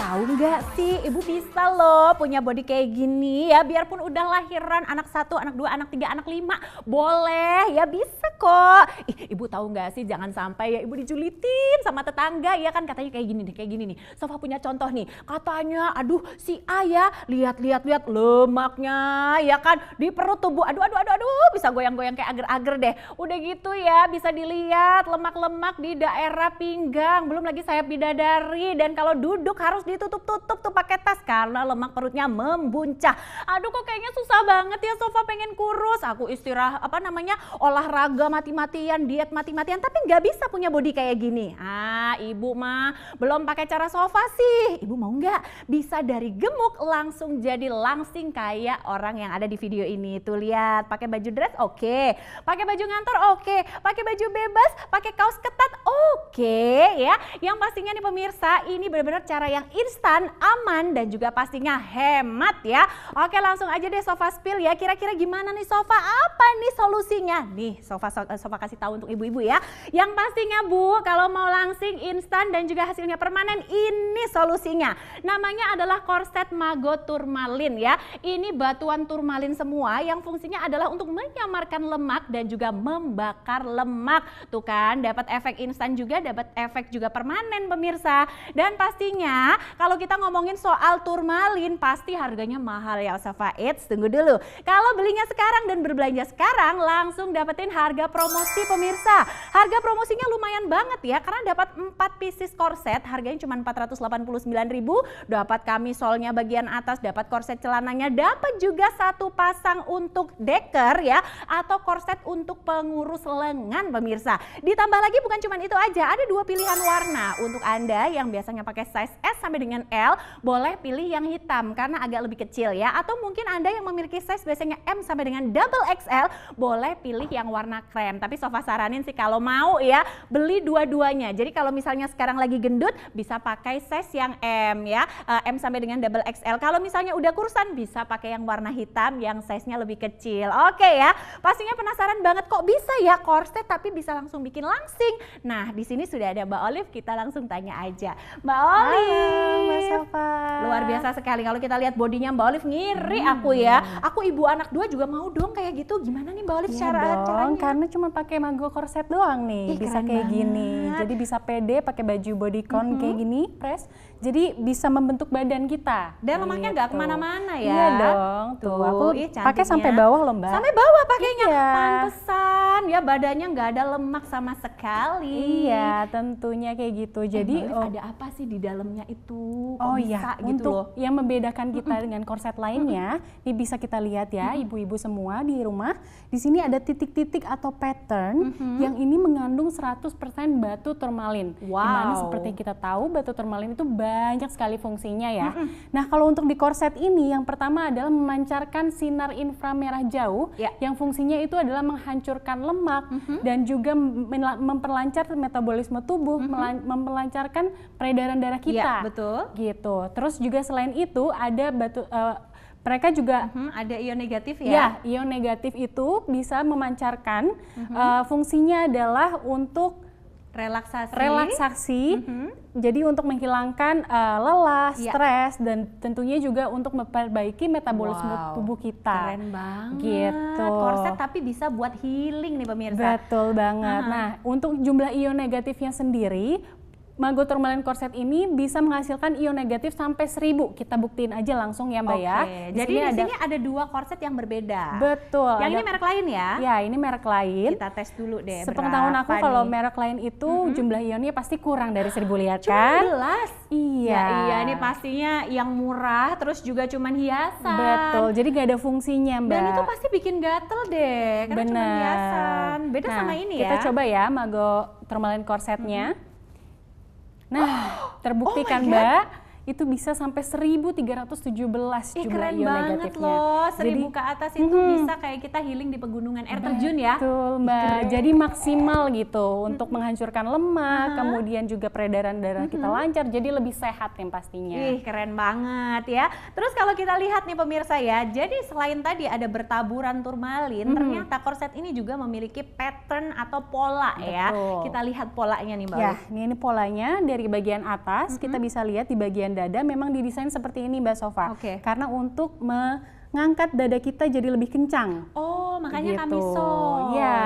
tahu nggak sih, ibu bisa loh punya body kayak gini ya, biarpun udah lahiran anak 1, anak 2, anak 3, anak 5, boleh ya, bisa kok. Ibu tahu nggak sih, jangan sampai ya ibu dijulitin sama tetangga ya kan, katanya kayak gini nih. Sofa punya contoh nih, katanya aduh si A ya, lihat lemaknya ya kan di perut tubuh, aduh bisa goyang-goyang kayak agar-agar deh. Udah gitu ya, bisa dilihat lemak-lemak di daerah pinggang, belum lagi sayap bidadari, dan kalau duduk harus ditutup-tutup tuh pakai tas karena lemak perutnya membuncah. Aduh kok kayaknya susah banget ya Sofa pengen kurus. Aku istirahat olahraga mati-matian, diet mati-matian, tapi nggak bisa punya body kayak gini. Ibu mah belum pakai cara Sofa sih. Ibu mau nggak bisa dari gemuk langsung jadi langsing kayak orang yang ada di video ini. Tuh lihat, pakai baju dress oke, pakai baju ngantor oke, pakai baju bebas, pakai kaos ketat oke ya. Yang pastinya nih pemirsa, ini benar-benar cara yang instan, aman, dan juga pastinya hemat ya. Oke, langsung aja deh Sofa spill ya. Kira-kira gimana nih Sofa? Apa nih solusinya? Nih Sofa kasih tahu untuk ibu-ibu ya. Yang pastinya Bu, kalau mau langsing, instan, dan juga hasilnya permanen, ini solusinya. Namanya adalah korset Mago Turmalin ya. Ini batuan turmalin semua yang fungsinya adalah untuk menyamarkan lemak dan juga membakar lemak. Tuh kan, dapat efek instan juga, dapat efek juga permanen pemirsa. Dan pastinya kalau kita ngomongin soal turmalin pasti harganya mahal ya Sofa. Tunggu dulu. Kalau belinya sekarang dan berbelanja sekarang langsung dapetin harga promosi pemirsa. Harga promosinya lumayan banget ya, karena dapat 4 pieces korset harganya cuma 489.000, dapat kamisolnya bagian atas, dapat korset celananya, dapat juga 1 pasang untuk deker ya, atau korset untuk pengurus lengan pemirsa. Ditambah lagi bukan cuma itu aja, ada 2 pilihan warna. Untuk Anda yang biasanya pakai size S sampai dengan L, boleh pilih yang hitam karena agak lebih kecil ya. Atau mungkin Anda yang memiliki size biasanya M sampai dengan double XL, boleh pilih yang warna krem. Tapi Sofa saranin sih kalau mau ya, beli dua-duanya. Jadi kalau misalnya sekarang lagi gendut, bisa pakai size yang M ya, M sampai dengan double XL. Kalau misalnya udah kurusan, bisa pakai yang warna hitam yang size-nya lebih kecil. Oke ya, pastinya penasaran banget kok bisa ya korset tapi bisa langsung bikin langsing. Nah, di sini sudah ada Mbak Olive, kita langsung tanya aja. Mbak Olive. Halo Mbak Sofa. Luar biasa sekali, kalau kita lihat bodinya Mbak Olive ngiri aku ya. Aku ibu anak 2 juga mau dong kayak gitu. Gimana nih Mbak Olive caranya? Karena cuma pakai Mago korset doang nih, bisa kayak gini. Jadi bisa pede pakai baju bodycon kayak gini, press. Jadi bisa membentuk badan kita. Dan lemaknya nggak kemana-mana ya. Iya dong. Tuh aku pakai sampai bawah loh Mbak. Sampai bawah pakainya. Iya. Pantesan ya, badannya nggak ada lemak sama sekali. Iya, tentunya kayak gitu. Jadi ada apa sih di dalamnya itu? Kok bisa gitu untuk loh. yang membedakan kita dengan korset lainnya, ini bisa kita lihat ya, ibu-ibu semua di rumah. Di sini ada titik-titik atau pattern yang ini mengandung 100% batu turmalin. Dimana seperti kita tahu batu turmalin itu banyak sekali fungsinya ya. Nah, kalau untuk di korset ini yang pertama adalah memancarkan sinar inframerah jauh yang fungsinya itu adalah menghancurkan lemak dan juga memperlancar metabolisme tubuh, memperlancarkan peredaran darah kita. Iya, betul. Gitu. Terus juga selain itu ada batu mereka juga ada ion negatif ya? Ya, ion negatif itu bisa memancarkan fungsinya adalah untuk relaksasi. Jadi untuk menghilangkan lelah, stres, dan tentunya juga untuk memperbaiki metabolisme tubuh kita. Keren banget. Gitu. Korset tapi bisa buat healing nih pemirsa. Betul banget. Nah, untuk jumlah ion negatifnya sendiri, Mago Turmalin korset ini bisa menghasilkan ion negatif sampai 1000. Kita buktiin aja langsung ya Mbak ya. Jadi di sini ada 2 korset yang berbeda. Betul. Yang ini merek lain ya? Ya, ini merek lain. Kita tes dulu deh. Sepengetahuan aku kalau merek lain itu jumlah ionnya pasti kurang dari 1000, lihat kan? Cuma 11. Iya. Iya, ini pastinya yang murah, terus juga cuman hiasan. Betul. Jadi gak ada fungsinya Mbak. Dan itu pasti bikin gatel deh, karena cuma hiasan. Beda sama ini ya. Kita coba ya Mago Turmalin korsetnya. Nah, terbukti kan Mbak, itu bisa sampai 1317 jumlah ion negatifnya. Loh, 1000 ke atas itu bisa kayak kita healing di pegunungan air terjun ya. Betul Mbak, jadi maksimal gitu untuk menghancurkan lemak, kemudian juga peredaran darah kita lancar, jadi lebih sehat yang pastinya. Keren banget ya. Terus kalau kita lihat nih pemirsa ya, jadi selain tadi ada bertaburan turmalin, ternyata korset ini juga memiliki pattern atau pola ya. Kita lihat polanya nih Mbak. Ya, ini polanya dari bagian atas, kita bisa lihat di bagian bagian dada memang didesain seperti ini Mbak Sofa. Oke. Karena untuk mengangkat dada kita jadi lebih kencang. Oh, makanya Gitu. kamisol. Ya.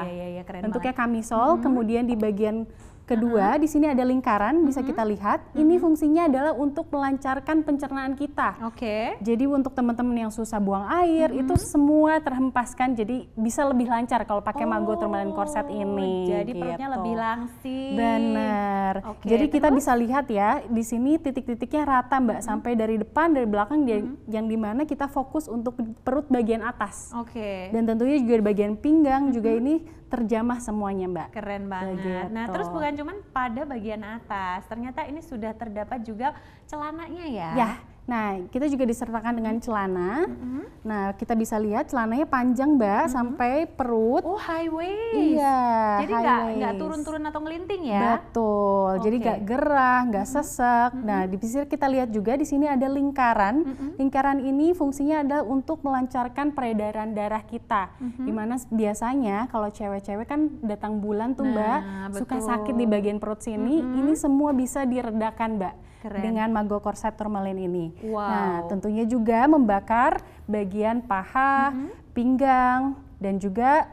Iya, keren Bentuknya banget. kamisol, kemudian di bagian kedua di sini ada lingkaran, bisa kita lihat. Ini fungsinya adalah untuk melancarkan pencernaan kita. Oke. Jadi untuk teman-teman yang susah buang air itu semua terhempaskan, jadi bisa lebih lancar kalau pakai Mago Tourmaline Corset ini. Jadi perutnya gitu. lebih langsing. Benar. Oke, Jadi kita terus? bisa lihat ya, di sini titik-titiknya rata Mbak, sampai dari depan, dari belakang, yang dimana kita fokus untuk perut bagian atas. Oke. Dan tentunya juga di bagian pinggang juga ini terjamah semuanya Mbak. Keren banget. Begitu. Nah, terus bukan cuman pada bagian atas, ternyata ini sudah terdapat juga celananya ya. Ya, nah kita juga disertakan dengan celana. Nah kita bisa lihat celananya panjang Mbak sampai perut. Oh, high waist. Iya. Jadi high nggak waist. turun-turun atau ngelinting ya. Betul. Jadi Oke. nggak gerah, nggak sesek. Nah di sini kita lihat juga di sini ada lingkaran. Lingkaran ini fungsinya adalah untuk melancarkan peredaran darah kita. Dimana biasanya kalau cewek-cewek kan datang bulan tuh Mbak, Nah, suka betul. sakit di bagian perut sini. Ini semua bisa diredakan Mbak. Keren. Dengan Mago Corset Tourmaline ini. Wow. Nah, tentunya juga membakar bagian paha, pinggang, dan juga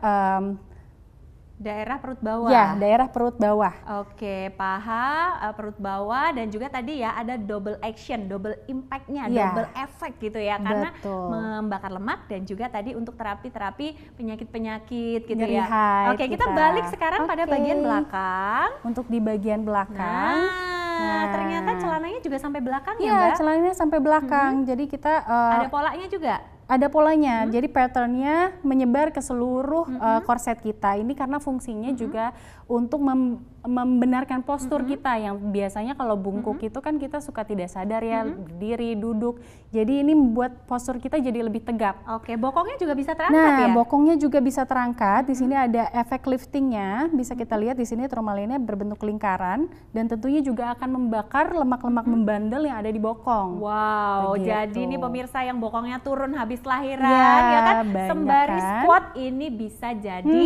Daerah perut bawah. ya daerah perut bawah. Oke, paha, perut bawah, dan juga tadi ya ada double action, double impactnya, Iya. double effect gitu ya, karena Betul. membakar lemak dan juga tadi untuk terapi-terapi penyakit-penyakit gitu Nyeri ya. hide Oke, kita kita. balik sekarang pada Oke. bagian belakang. Untuk di bagian belakang. Nah, ternyata celananya juga sampai belakang ya, Iya, Mbak? celananya sampai belakang. Jadi kita Ada polanya juga. ada polanya, jadi patternnya menyebar ke seluruh korset kita. Ini karena fungsinya juga untuk membenarkan postur kita yang biasanya kalau bungkuk itu kan kita suka tidak sadar ya, berdiri, duduk. Jadi ini membuat postur kita jadi lebih tegap. Oke, bokongnya juga bisa terangkat Nah, ya? bokongnya juga bisa terangkat. Di sini ada efek liftingnya. Bisa kita lihat di sini Tourmaline-nya berbentuk lingkaran dan tentunya juga akan membakar lemak-lemak membandel yang ada di bokong. Wow, Begitu. jadi ini pemirsa yang bokongnya turun habis lahiran, Ya, ya kan? banyak Sembari kan? squat ini bisa jadi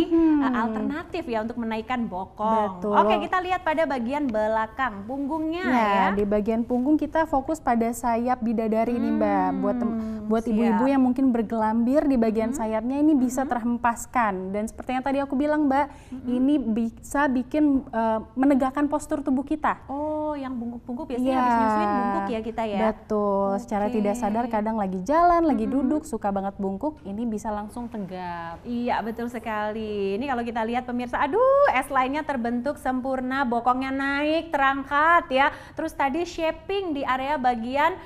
alternatif ya untuk menaikkan bokong. Betul. Oke, kita lihat pada bagian belakang punggungnya ya. Ya, di bagian punggung kita fokus pada sayap bidadari ini Mbak. Buat siap. ibu-ibu yang mungkin bergelambir di bagian sayapnya ini bisa terhempaskan. Dan seperti yang tadi aku bilang Mbak, ini bisa bikin menegakkan postur tubuh kita. Oh, yang bungkuk-bungkuk biasanya Iya, habis nyusuin bungkuk ya kita ya. Betul, secara Oke. tidak sadar kadang lagi jalan, lagi duduk, suka banget bungkuk, ini bisa langsung tegap. Iya, betul sekali. Ini kalau kita lihat pemirsa, aduh, S-line-nya terbentuk sempurna, bokongnya naik, terangkat ya. Terus tadi shaping di area bagian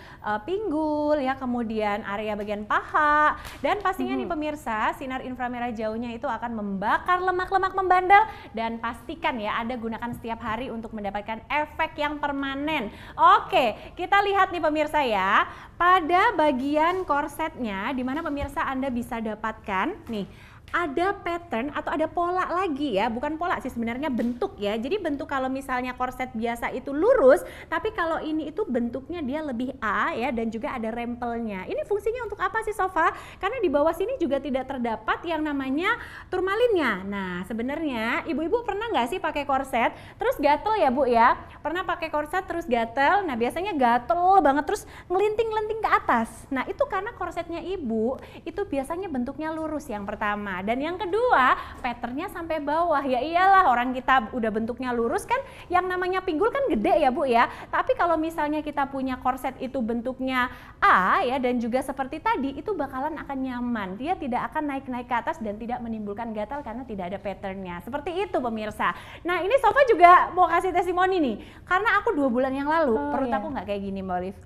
pinggul ya, kemudian area bagian paha. Dan pastinya nih pemirsa, sinar inframerah jauhnya itu akan membakar lemak-lemak membandel, dan pastikan ya Anda gunakan setiap hari untuk mendapatkan efek yang permanen. Oke, kita lihat nih pemirsa ya, pada bagian korsetnya di mana pemirsa Anda bisa dapatkan nih ada pattern atau ada pola lagi ya, bukan pola sih sebenarnya, bentuk ya. Jadi bentuk kalau misalnya korset biasa itu lurus, tapi kalau ini itu bentuknya dia lebih A ya, dan juga ada rempelnya. Ini fungsinya untuk apa sih Sofa? Karena di bawah sini juga tidak terdapat yang namanya turmalinnya. Nah sebenarnya ibu-ibu pernah nggak sih pakai korset terus gatel ya Bu ya? Pernah pakai korset terus gatel? Nah biasanya gatel banget terus ngelinting-lenting ke atas. Nah itu karena korsetnya ibu itu biasanya bentuknya lurus yang pertama. Dan yang kedua, patternnya sampai bawah. Ya iyalah, orang kita udah bentuknya lurus kan, yang namanya pinggul kan gede ya Bu ya. Tapi kalau misalnya kita punya korset itu bentuknya A ya, dan juga seperti tadi, itu bakalan akan nyaman. Dia tidak akan naik-naik ke atas dan tidak menimbulkan gatal karena tidak ada patternnya. Seperti itu pemirsa. Nah ini Sofa juga mau kasih testimoni nih. Karena aku 2 bulan yang lalu, perut aku nggak kayak gini Mbak Olive.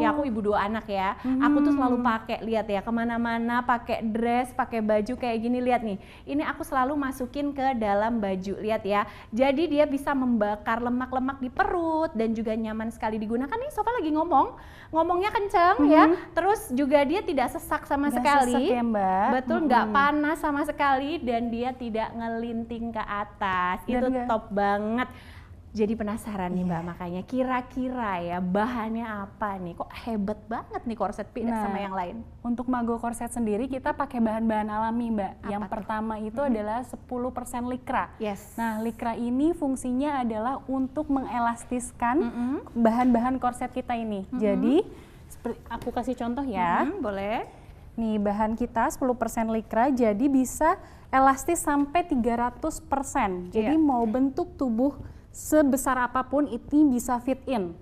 Ya aku ibu 2 anak ya. Aku tuh selalu pakai, lihat ya, kemana-mana pakai dress, pakai baju kayak gini. Lihat nih, ini aku selalu masukin ke dalam baju, lihat ya. Jadi dia bisa membakar lemak-lemak di perut dan juga nyaman sekali digunakan. Nih Sofa lagi ngomongnya kenceng ya. Terus juga dia tidak sesak sama Nggak sekali. sesek ya, Mbak. Betul, nggak panas sama sekali dan dia tidak ngelinting ke atas. Dan Itu nggak- top banget. Jadi penasaran nih Mbak, makanya kira-kira ya bahannya apa nih? Kok hebat banget nih korset beda sama yang lain? Untuk Mago korset sendiri kita pakai bahan-bahan alami Mbak. Apa Yang tuh? pertama itu adalah 10% likra. Yes. Nah, likra ini fungsinya adalah untuk mengelastiskan bahan-bahan korset kita ini. Jadi, seperti aku kasih contoh ya. Boleh. Nih, bahan kita 10% likra jadi bisa elastis sampai 300%. Jadi mau bentuk tubuh sebesar apapun ini bisa fit in.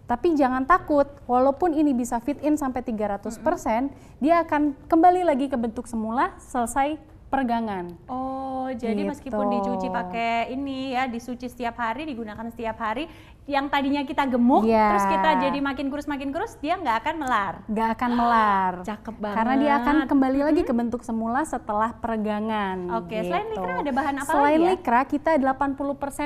Tapi jangan takut, walaupun ini bisa fit in sampai 300%, dia akan kembali lagi ke bentuk semula selesai peregangan. Oh, jadi Gitu. meskipun dicuci pakai ini ya, disuci setiap hari, digunakan setiap hari, yang tadinya kita gemuk, Iya. terus kita jadi makin kurus, dia nggak akan melar. Gak akan melar. Cakep banget. Karena dia akan kembali lagi ke bentuk semula setelah peregangan. Oke, selain likra ada bahan apa Selain lagi ya? likra kita 80%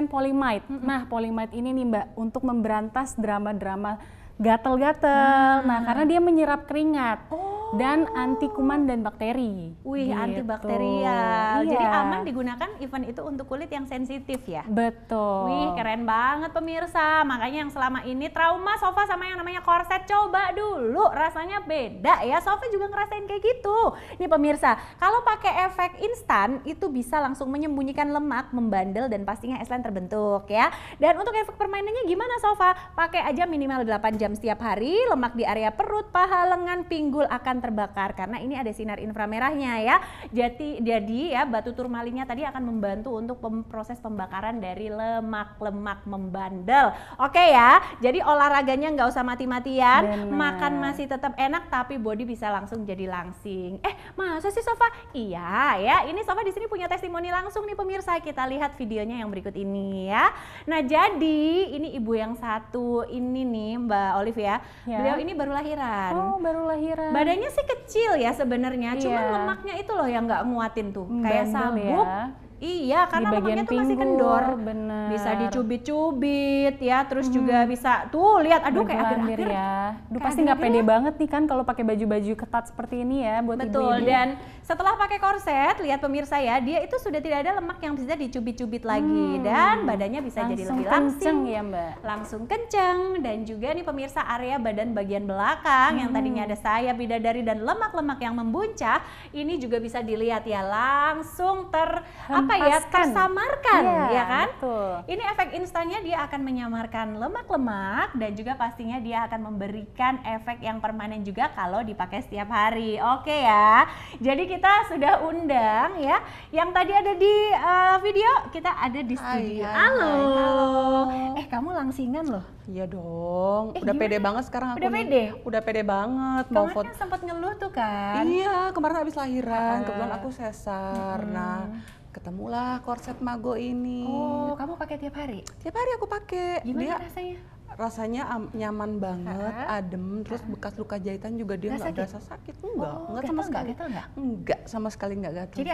polyamide. Nah, polyamide ini nih Mbak untuk memberantas drama-drama gatel-gatel. Nah, karena dia menyerap keringat dan anti kuman dan bakteri. Wih, Gitu. antibakterial. Iya. Jadi aman digunakan even itu untuk kulit yang sensitif ya. Betul. Wih, keren banget pemirsa. Makanya yang selama ini trauma sofa sama yang namanya korset, coba dulu. Rasanya beda ya. Sofa juga ngerasain kayak gitu. Nih pemirsa, kalau pakai efek instan itu bisa langsung menyembunyikan lemak, membandel dan pastinya S-line terbentuk ya. Dan untuk efek permainannya gimana sofa? Pakai aja minimal 8 jam setiap hari. Lemak di area perut, paha, lengan, pinggul akan terbakar karena ini ada sinar inframerahnya ya. Jadi ya batu turmalinnya tadi akan membantu untuk proses pembakaran dari lemak-lemak membandel. Oke ya, jadi olahraganya nggak usah mati-matian, Bener. makan masih tetap enak tapi body bisa langsung jadi langsing. Masa sih Sofa? Iya ya, ini Sofa di sini punya testimoni langsung nih pemirsa. Kita lihat videonya yang berikut ini ya. Nah jadi ini ibu yang satu ini nih Mbak Olive ya. Ya. Beliau ini baru lahiran. Oh, baru lahiran. Badannya sih kecil ya sebenarnya, cuman Iya. lemaknya itu loh yang nggak nguatin tuh, kayak Bandel sabuk. ya. Iya, karena Di bagian lemaknya tuh masih pinggul, kendor. bener. Bisa dicubit-cubit ya, terus juga bisa tuh lihat, aduh kayak Bergelambir agar-agar. ya. Duh, Kayak pasti nggak agar-agar pede banget nih kan kalau pakai baju-baju ketat seperti ini ya buat Betul, ibu-ibu. dan setelah pakai korset, lihat pemirsa ya, dia itu sudah tidak ada lemak yang bisa dicubit-cubit lagi dan badannya bisa jadi Langsung lebih kenceng langsing. ya Mbak. Langsung kenceng, dan juga nih pemirsa area badan bagian belakang yang tadinya ada sayap, bidadari dan lemak-lemak yang membuncah, ini juga bisa dilihat ya, langsung Hempaskan. tersamarkan Iya, ya kan? betul. Ini efek instannya dia akan menyamarkan lemak-lemak dan juga pastinya dia akan memberikan efek yang permanen juga kalau dipakai setiap hari. Oke ya. Jadi kita sudah undang ya yang tadi ada di video, kita ada di studio. hai, Halo. halo. Kamu langsingan loh. Iya dong, udah gimana? pede banget sekarang aku Udah nih. pede? Udah pede banget mau Kemarin foto. sempat ngeluh tuh kan. Iya, kemarin habis lahiran, kebetulan aku sesar. Nah, ketemulah korset Mago ini. Oh, kamu pakai tiap hari? Tiap hari aku pakai. Gimana Dia rasanya? rasanya nyaman banget, adem, terus bekas luka jahitan juga dia Nggak nggak sakit? berasa sakit. Enggak, Oh, enggak gatal sama nggak? sekali. Gatal nggak? Enggak sama sekali enggak gatal. Jadi